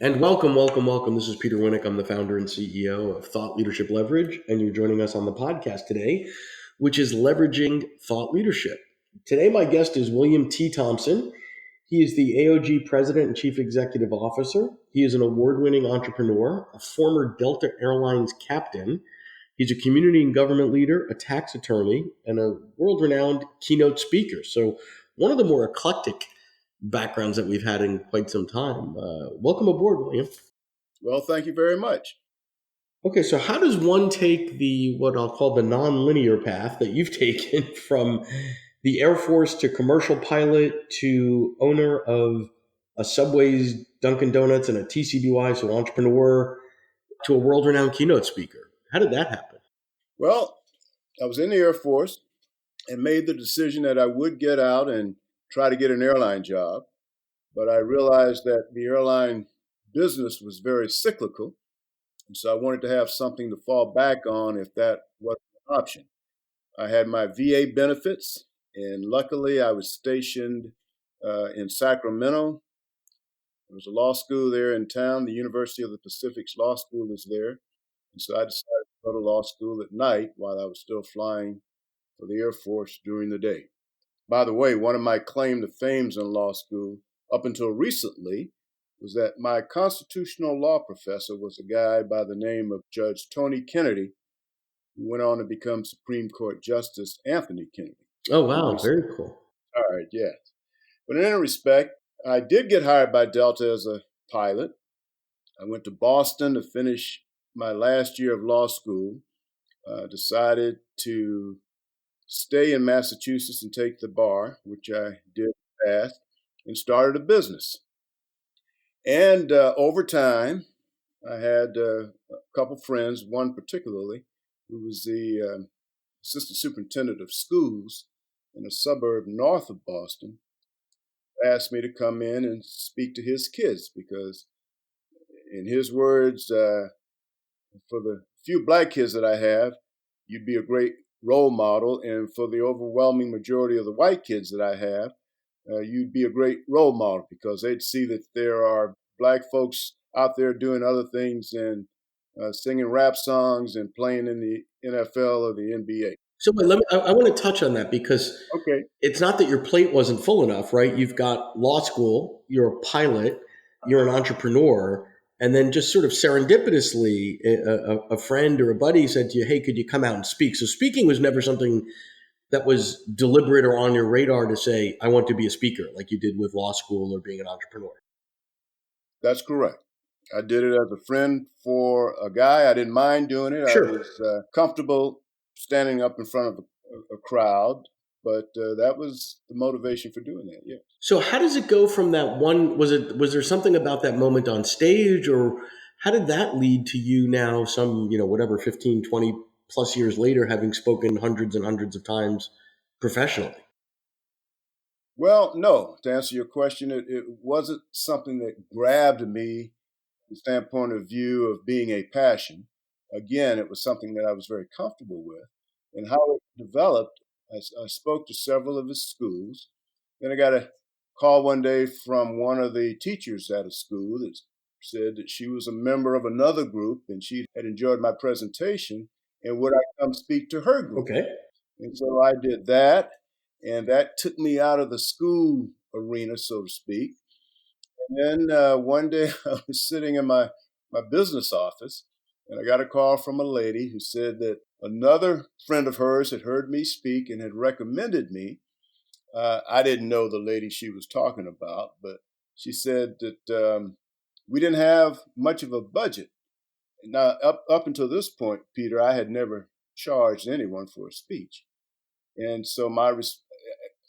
And welcome, welcome, welcome. This is Peter Winnick. I'm the founder and CEO of Thought Leadership Leverage, and you're joining us on the podcast today, which is Leveraging Thought Leadership. Today, my guest is William T. Thompson. He is the AOG President and Chief Executive Officer. He is an award-winning entrepreneur, a former Delta Airlines captain. He's a community and government leader, a tax attorney, and a world-renowned keynote speaker. So one of the more eclectic backgrounds that we've had in quite some time. Welcome aboard, William. Well, thank you very much. Okay, so how does one take the what I'll call the non-linear path that you've taken from the Air Force to commercial pilot to owner of a Subway's, Dunkin' Donuts, and a TCBY, so entrepreneur, to a world-renowned keynote speaker? How did that happen? Well, I was in the Air Force and made the decision that I would get out and try to get an airline job. But I realized that the airline business was very cyclical. And so I wanted to have something to fall back on if that wasn't an option. I had my VA benefits, and luckily I was stationed in Sacramento. There was a law school there in town. The University of the Pacific's law school is there. And so I decided to go to law school at night while I was still flying for the Air Force during the day. By the way, one of my claim to fames in law school up until recently was that my constitutional law professor was a guy by the name of Judge Tony Kennedy, who went on to become Supreme Court Justice Anthony Kennedy. Oh, wow. Very cool. All right, yes. But in any respect, I did get hired by Delta as a pilot. I went to Boston to finish my last year of law school, decided to stay in Massachusetts and take the bar, which I did fast, and started a business. And over time, I had a couple friends, one particularly, who was the assistant superintendent of schools in a suburb north of Boston, asked me to come in and speak to his kids because, in his words, for the few black kids that I have, you'd be a great role model. And for the overwhelming majority of the white kids that I have, you'd be a great role model because they'd see that there are black folks out there doing other things and singing rap songs and playing in the NFL or the NBA. So I want to touch on that because It's not that your plate wasn't full enough, right? You've got law school, you're a pilot, you're an entrepreneur, and then just sort of serendipitously, a friend or a buddy said to you, hey, could you come out and speak? So speaking was never something that was deliberate or on your radar to say, I want to be a speaker, like you did with law school or being an entrepreneur. That's correct. I did it as a friend for a guy. I didn't mind doing it. Sure. I was comfortable standing up in front of a crowd, but that was the motivation for doing that. Yeah. So how does it go from that one? Was there something about that moment on stage, or how did that lead to you now some, 15, 20 plus years later, having spoken hundreds and hundreds of times professionally? Well, no, to answer your question, it wasn't something that grabbed me from the standpoint of view of being a passion. Again, it was something that I was very comfortable with. And how it developed, I spoke to several of his schools. Then I got a call one day from one of the teachers at a school that said that she was a member of another group and she had enjoyed my presentation and would I come speak to her group? Okay. And so I did that, and that took me out of the school arena, so to speak. And then one day I was sitting in my business office, and I got a call from a lady who said that another friend of hers had heard me speak and had recommended me. I didn't know the lady she was talking about, but she said that we didn't have much of a budget. Now, up until this point, Peter, I had never charged anyone for a speech. And so I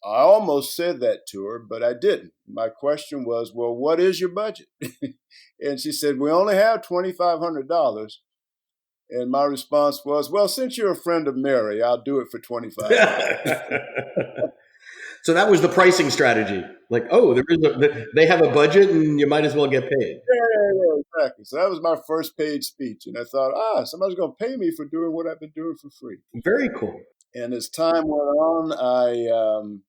almost said that to her, but I didn't. My question was, well, what is your budget? And she said, we only have $2,500. And my response was, well, since you're a friend of Mary, I'll do it for $25. So that was the pricing strategy. Like, oh, they have a budget and you might as well get paid. Yeah, exactly. So that was my first paid speech. And I thought, somebody's going to pay me for doing what I've been doing for free. Very cool. And as time went on,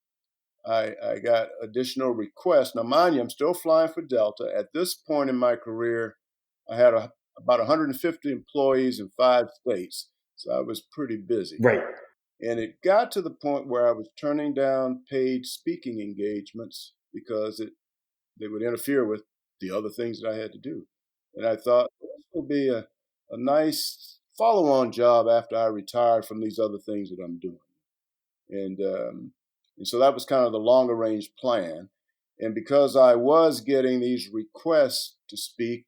I got additional requests. Now, mind you, I'm still flying for Delta. At this point in my career, I had about 150 employees in 5 states, so I was pretty busy. Right. And it got to the point where I was turning down paid speaking engagements because they would interfere with the other things that I had to do. And I thought, well, this will be a nice follow on job after I retired from these other things that I'm doing. And so that was kind of the longer range plan. And because I was getting these requests to speak,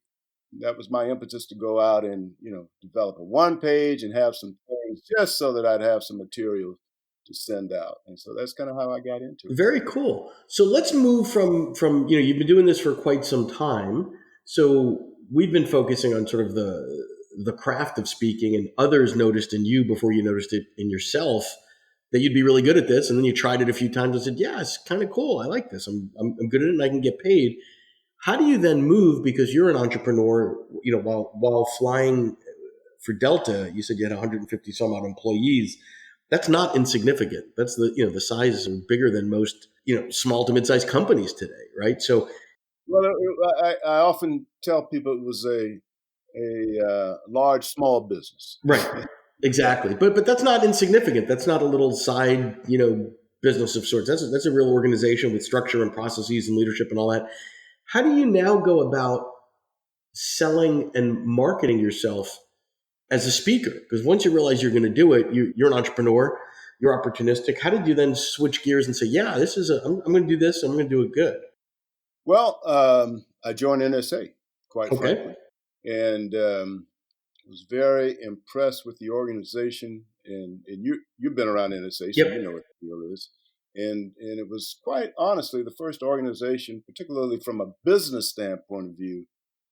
that was my impetus to go out and develop a one page and have some things just so that I'd have some material to send out. And so that's kind of how I got into it. Very cool. So let's move from you've been doing this for quite some time. So we've been focusing on sort of the craft of speaking, and others noticed in you before you noticed it in yourself that you'd be really good at this, and then you tried it a few times and said, "Yeah, it's kind of cool. I like this. I'm good at it, and I can get paid." How do you then move, because you're an entrepreneur? While flying for Delta, you said you had 150 some odd employees. That's not insignificant. That's the sizes are bigger than most small to mid-sized companies today, right? So, Well, I often tell people it was a large small business. right, exactly. But that's not insignificant. That's not a little side business of sorts. That's a real organization with structure and processes and leadership and all that. How do you now go about selling and marketing yourself as a speaker? Because once you realize you're going to do it, you're an entrepreneur, you're opportunistic. How did you then switch gears and say, yeah, I'm going to do this, I'm going to do it good? Well, I joined NSA, quite Okay. frankly, and was very impressed with the organization. And you've been around NSA, so Yep. you know what the deal is. And it was quite honestly the first organization, particularly from a business standpoint of view,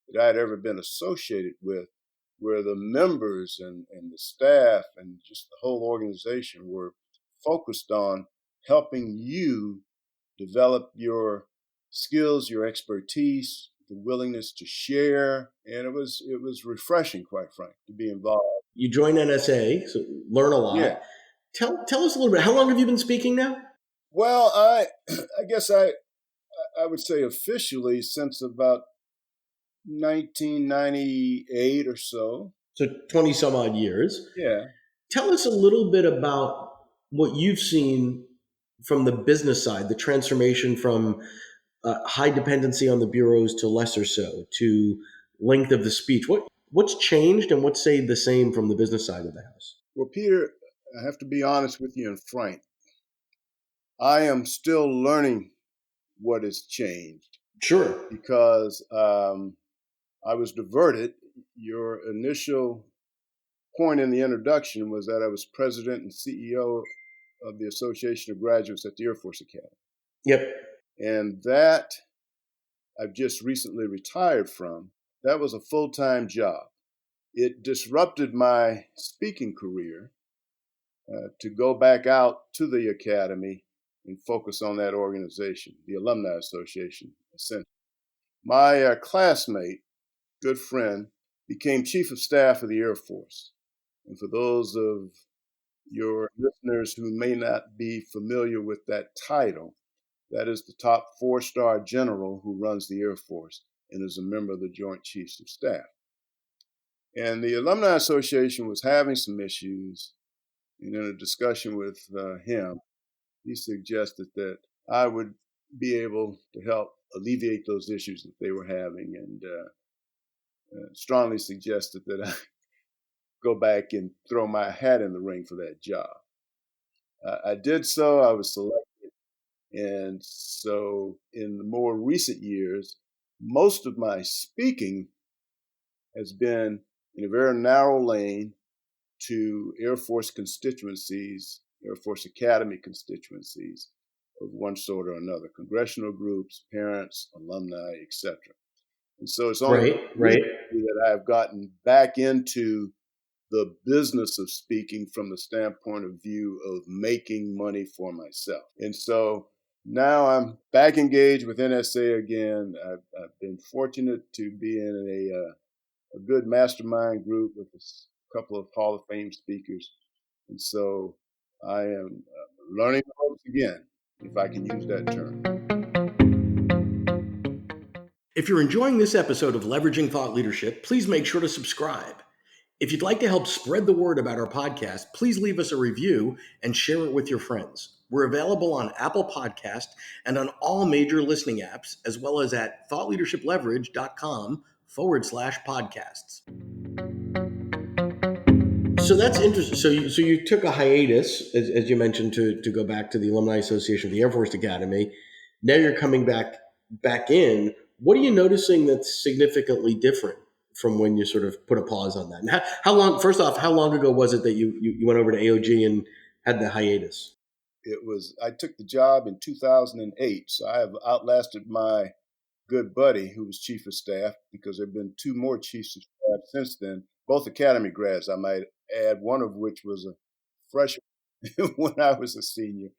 that I'd ever been associated with, where the members and the staff and just the whole organization were focused on helping you develop your skills, your expertise, the willingness to share, and it was refreshing, quite frankly, to be involved. You join NSA, so learn a Yeah. lot. Tell us a little bit. How long have you been speaking now? Well, I guess I would say officially since about 1998 or so. So 20 some odd years. Yeah. Tell us a little bit about what you've seen from the business side, the transformation from high dependency on the bureaus to lesser so, to length of the speech. What's changed and what's stayed the same from the business side of the house? Well, Peter, I have to be honest with you and frank. I am still learning what has changed Sure. because I was diverted. Your initial point in the introduction was that I was president and CEO of the Association of Graduates at the Air Force Academy. Yep. And that I've just recently retired from. That was a full-time job. It disrupted my speaking career to go back out to the academy and focus on that organization, the Alumni Association, essentially. My classmate, good friend, became Chief of Staff of the Air Force. And for those of your listeners who may not be familiar with that title, that is the top 4-star general who runs the Air Force and is a member of the Joint Chiefs of Staff. And the Alumni Association was having some issues. And in a discussion with him, he suggested that I would be able to help alleviate those issues that they were having, and strongly suggested that I go back and throw my hat in the ring for that job. I did so. I was selected. And so in the more recent years, most of my speaking has been in a very narrow lane to Air Force constituencies, Air Force Academy constituencies of one sort or another, congressional groups, parents, alumni, etc. And so it's only Right. that I've gotten back into the business of speaking from the standpoint of view of making money for myself. And so now I'm back engaged with NSA again. I've been fortunate to be in a good mastermind group with a couple of Hall of Fame speakers. And so I am learning the ropes again. if I can use that term. If you're enjoying this episode of Leveraging Thought Leadership, please make sure to subscribe. If you'd like to help spread the word about our podcast, please leave us a review and share it with your friends. We're available on Apple Podcast and on all major listening apps, as well as at thoughtleadershipleverage.com/podcasts. So that's interesting. So you took a hiatus, as you mentioned, to go back to the Alumni Association of the Air Force Academy. Now you're coming back in. What are you noticing that's significantly different from when you sort of put a pause on that? And how long? First off, how long ago was it that you went over to AOG and had the hiatus? I took the job in 2008, so I have outlasted my good buddy who was chief of staff, because there have been two more chiefs of staff since then, both academy grads, I might add, one of which was a freshman when I was a senior,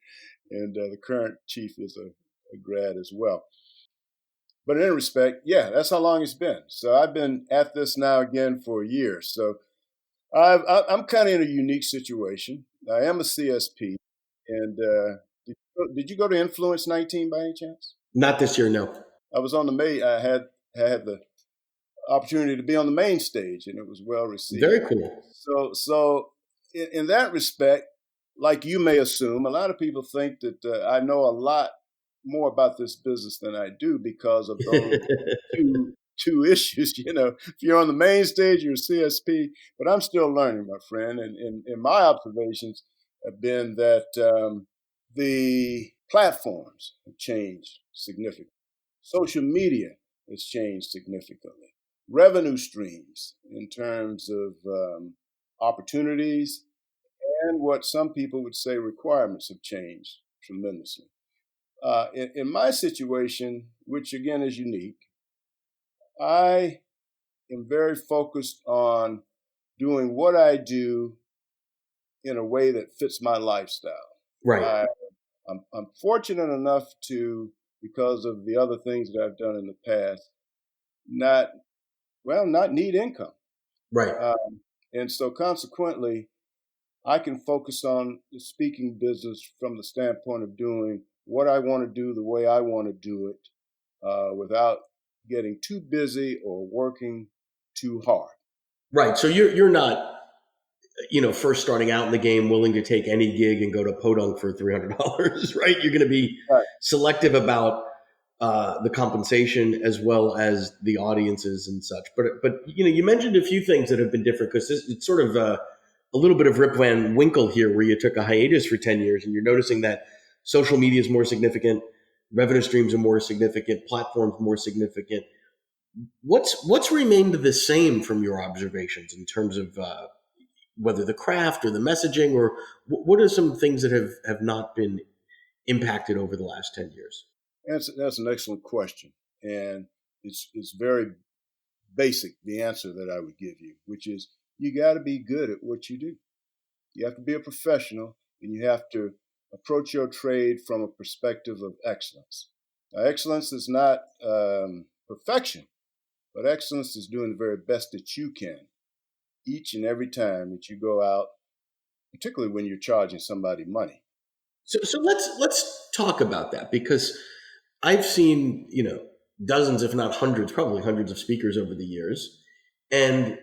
and the current chief is a grad as well. But in any respect, yeah, that's how long it's been. So I've been at this now again for a year. So I'm kind of in a unique situation. I am a CSP, and did you go to Influence 19 by any chance? Not this year, no. I was on the main. I had the opportunity to be on the main stage, and it was well received. Very cool. So in that respect, like you may assume, a lot of people think that I know a lot more about this business than I do because of those two issues. If you're on the main stage, you're a CSP, but I'm still learning, my friend. And my observations have been that the platforms have changed significantly. Social media has changed significantly. Revenue streams in terms of opportunities and what some people would say requirements have changed tremendously. In my situation, which again is unique, I am very focused on doing what I do in a way that fits my lifestyle. Right. I'm fortunate enough to, because of the other things that I've done in the past, not need income. Right. And so consequently, I can focus on the speaking business from the standpoint of doing what I want to do the way I want to do it, without getting too busy or working too hard. Right. So you're not, first starting out in the game, willing to take any gig and go to Podunk for $300, right? You're going to be selective about the compensation as well as the audiences and such. But you mentioned a few things that have been different, because it's sort of a little bit of Rip Van Winkle here, where you took a hiatus for 10 years and you're noticing that social media is more significant, revenue streams are more significant, platforms more significant. What's remained the same from your observations in terms of whether the craft or the messaging, or what are some things that have not been impacted over the last 10 years? That's an excellent question. And it's very basic, the answer that I would give you, which is you got to be good at what you do. You have to be a professional, and you have to approach your trade from a perspective of excellence. Now, excellence is not perfection, but excellence is doing the very best that you can each and every time that you go out, particularly when you're charging somebody money. So let's talk about that, because I've seen, dozens, if not hundreds, probably hundreds of speakers over the years. And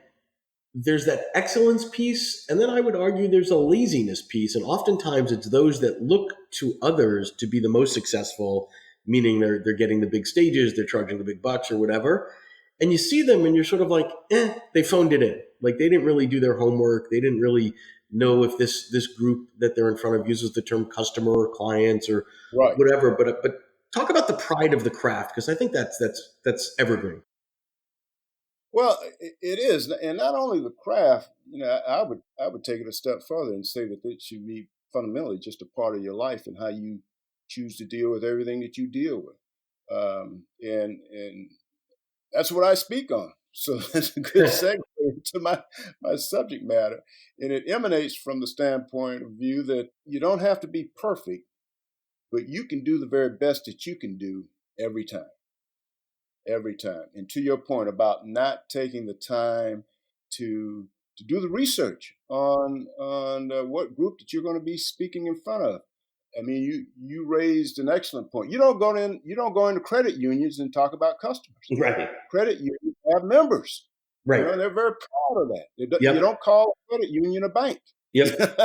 there's that excellence piece. And then I would argue there's a laziness piece. And oftentimes it's those that look to others to be the most successful, meaning they're getting the big stages, they're charging the big bucks or whatever. And you see them and you're sort of like, they phoned it in. Like they didn't really do their homework. They didn't really know if this group that they're in front of uses the term customer or clients or whatever. But talk about the pride of the craft, because I think that's evergreen. Well, it is, and not only the craft. I would take it a step further and say that it should be fundamentally just a part of your life and how you choose to deal with everything that you deal with, and that's what I speak on. So that's a good segue to my subject matter, and it emanates from the standpoint of view that you don't have to be perfect, but you can do the very best that you can do every time. Every time. And to your point about not taking the time to do the research on what group that you're going to be speaking in front of. I mean, you raised an excellent point. You don't go into credit unions and talk about customers. Right. Credit unions have members. Right. They're very proud of that. You Yep. don't call a credit union a bank. Yep.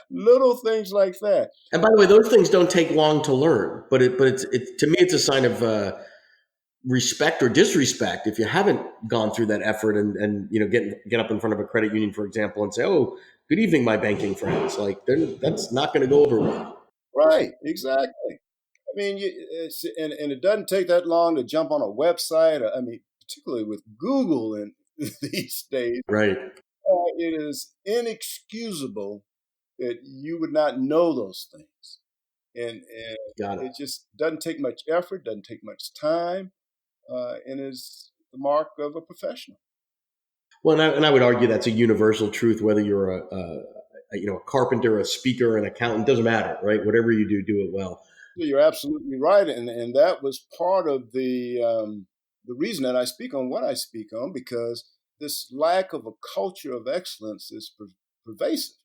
Little things like that. And by the way, those things don't take long to learn, but it's to me, it's a sign of respect or disrespect if you haven't gone through that effort and get up in front of a credit union, for example, and say, "Oh, good evening, my banking friends." Like that's not going to go over well. Right. Exactly. I mean, and it doesn't take that long to jump on a website. I mean, particularly with Google and these days, Right. it is inexcusable that you would not know those things. And Got it. it just doesn't take much effort, doesn't take much time, and is the mark of a professional. Well, and I would argue that's a universal truth, whether you're a carpenter, a speaker, an accountant, doesn't matter, right? Whatever you do, do it well. You're absolutely right, and that was part of the reason that I speak on what I speak on, because this lack of a culture of excellence is pervasive.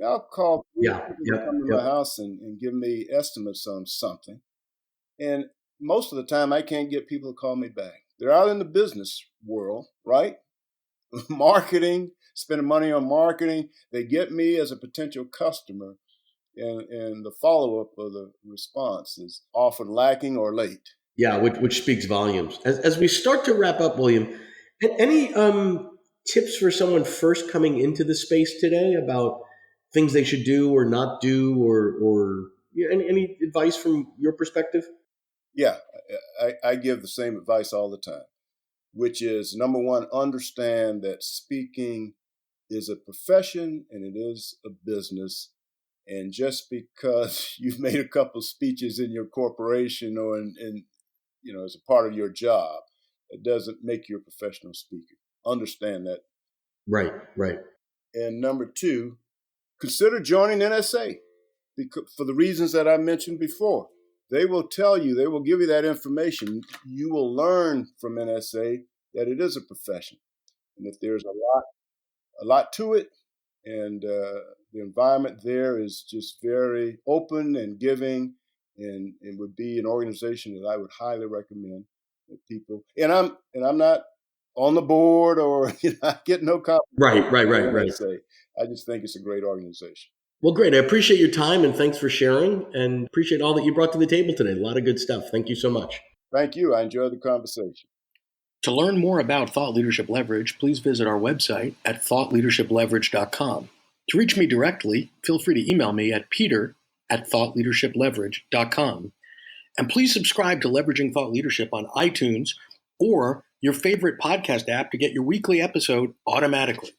I'll call Yeah. people to Yep. come to my house and give me estimates on something, and most of the time I can't get people to call me back. They're out in the business world, right? Marketing, spending money on marketing. They get me as a potential customer, and the follow-up of the response is often lacking or late. Yeah, which speaks volumes. As we start to wrap up, William, any tips for someone first coming into the space today about things they should do or not do, or any advice from your perspective? Yeah, I give the same advice all the time, which is number one, understand that speaking is a profession and it is a business. And just because you've made a couple of speeches in your corporation or as a part of your job, it doesn't make you a professional speaker. Understand that. Right, right. And number two, consider joining NSA because, for the reasons that I mentioned before. They will give you that information. You will learn from NSA that it is a profession and that there's a lot to it. And the environment there is just very open and giving, and it would be an organization that I would highly recommend that people. And I'm not on the board or I get no copy. Right. I just think it's a great organization. Well, great. I appreciate your time and thanks for sharing, and appreciate all that you brought to the table today. A lot of good stuff. Thank you so much. Thank you. I enjoyed the conversation. To learn more about Thought Leadership Leverage, please visit our website at thoughtleadershipleverage.com. To reach me directly, feel free to email me at peter@thoughtleadershipleverage.com. And please subscribe to Leveraging Thought Leadership on iTunes or your favorite podcast app to get your weekly episode automatically.